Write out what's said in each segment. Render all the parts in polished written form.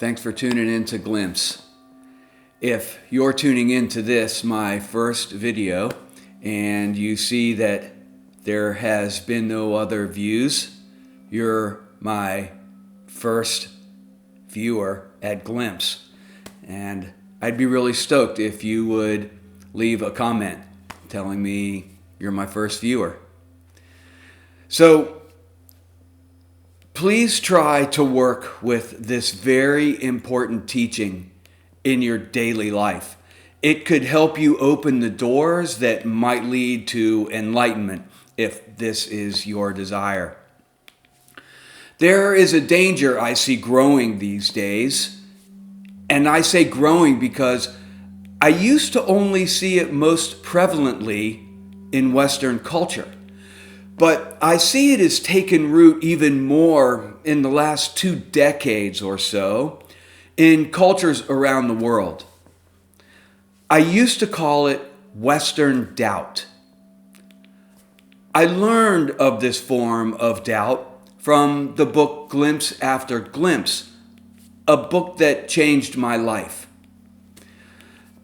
Thanks for tuning in to Glimpse. If you're tuning into this, my first video, and you see that there has been no other views, you're my first viewer at Glimpse. And I'd be really stoked if you would leave a comment telling me you're my first viewer. So please try to work with this very important teaching in your daily life. It could help you open the doors that might lead to enlightenment if this is your desire. There is a danger I see growing these days, and I say growing because I used to only see it most prevalently in Western culture. But I see it has taken root even more in the last 2 decades or so in cultures around the world. I used to call it Western doubt. I learned of this form of doubt from the book Glimpse After Glimpse, a book that changed my life.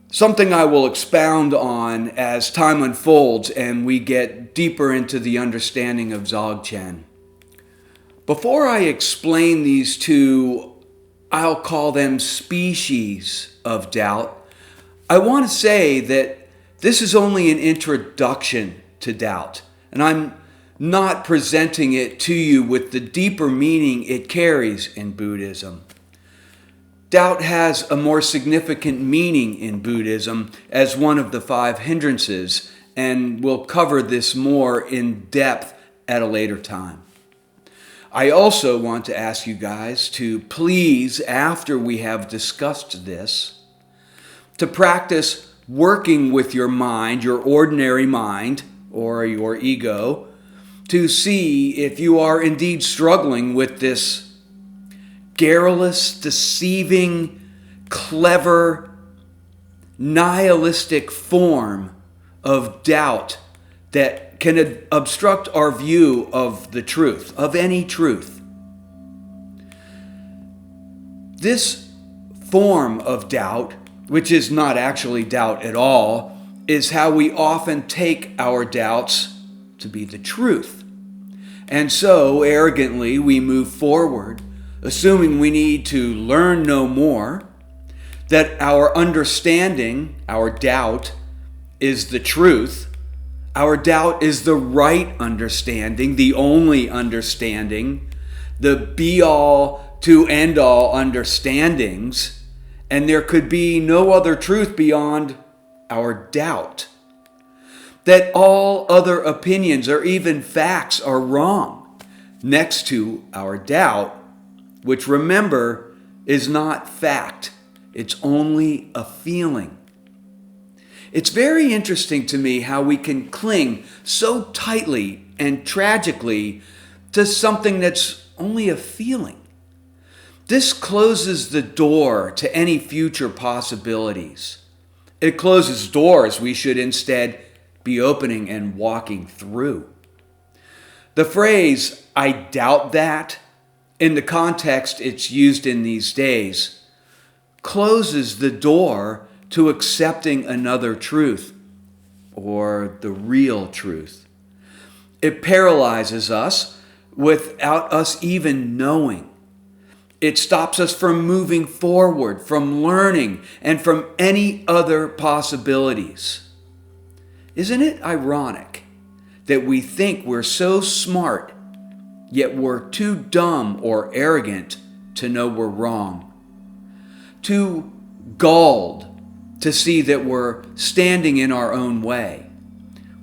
Something I will expound on as time unfolds and we get deeper into the understanding of Dzogchen. Before I explain these two, I'll call them species of doubt, I want to say that this is only an introduction to doubt, and I'm not presenting it to you with the deeper meaning it carries in Buddhism. Doubt has a more significant meaning in Buddhism as one of the 5 hindrances, and we'll cover this more in depth at a later time. I also want to ask you guys to please, after we have discussed this, to practice working with your mind, your ordinary mind, or your ego, to see if you are indeed struggling with this garrulous, deceiving, clever, nihilistic form of doubt that can obstruct our view of the truth, of any truth. This form of doubt, which is not actually doubt at all, is how we often take our doubts to be the truth. And so, arrogantly, we move forward, assuming we need to learn no more, that our understanding, our doubt, is the truth. Our doubt is the right understanding, the only understanding, the be-all to end-all understandings, and there could be no other truth beyond our doubt. That all other opinions or even facts are wrong next to our doubt, which, remember, is not fact. It's only a feeling. It's very interesting to me how we can cling so tightly and tragically to something that's only a feeling. This closes the door to any future possibilities. It closes doors we should instead be opening and walking through. The phrase, "I doubt that," in the context it's used in these days, closes the door to accepting another truth, or the real truth. It paralyzes us without us even knowing. It stops us from moving forward, from learning, and from any other possibilities. Isn't it ironic that we think we're so smart, yet we're too dumb or arrogant to know we're wrong? Too galled to see that we're standing in our own way.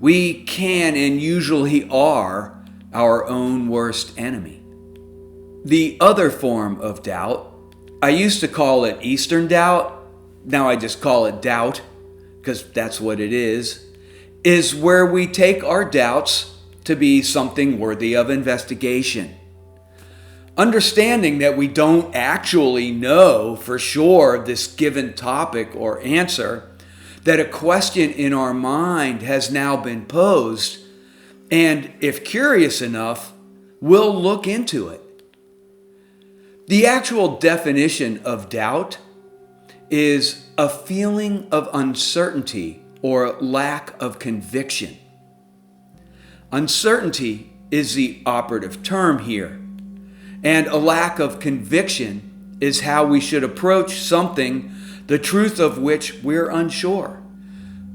We can and usually are our own worst enemy. The other form of doubt, I used to call it Eastern doubt, now I just call it doubt, because that's what it is where we take our doubts to be something worthy of investigation. Understanding that we don't actually know for sure this given topic or answer, that a question in our mind has now been posed, and if curious enough, we'll look into it. The actual definition of doubt is a feeling of uncertainty or lack of conviction. Uncertainty is the operative term here, and a lack of conviction is how we should approach something the truth of which we're unsure.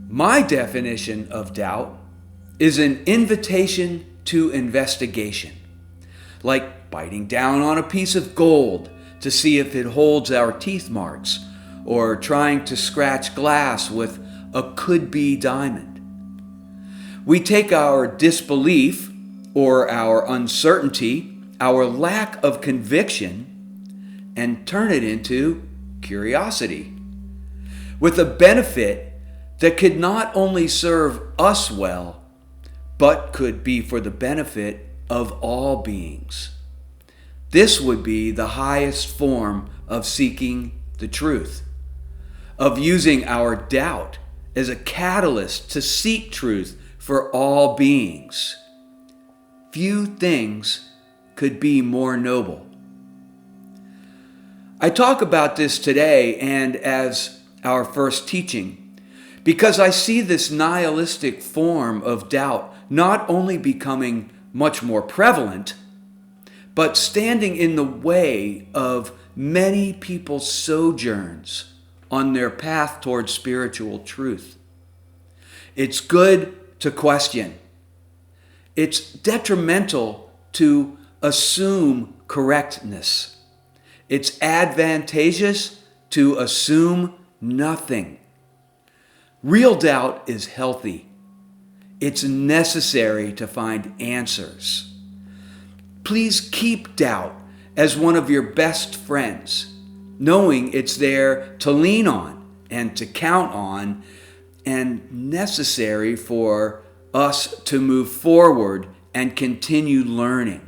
My definition of doubt is an invitation to investigation, like biting down on a piece of gold to see if it holds our teeth marks, or trying to scratch glass with a could-be diamond. We take our disbelief or our uncertainty, our lack of conviction, and turn it into curiosity, with a benefit that could not only serve us well, but could be for the benefit of all beings. This would be the highest form of seeking the truth, of using our doubt as a catalyst to seek truth for all beings. Few things could be more noble. I talk about this today and as our first teaching because I see this nihilistic form of doubt not only becoming much more prevalent, but standing in the way of many people's sojourns on their path towards spiritual truth. It's good to question. It's detrimental to assume correctness. It's advantageous to assume nothing. Real doubt is healthy. It's necessary to find answers. Please keep doubt as one of your best friends, knowing it's there to lean on and to count on and necessary for us to move forward and continue learning.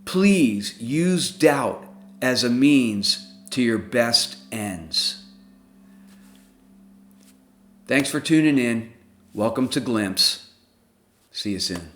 Please use doubt as a means to your best ends. Thanks for tuning in. Welcome to Glimpse. See you soon.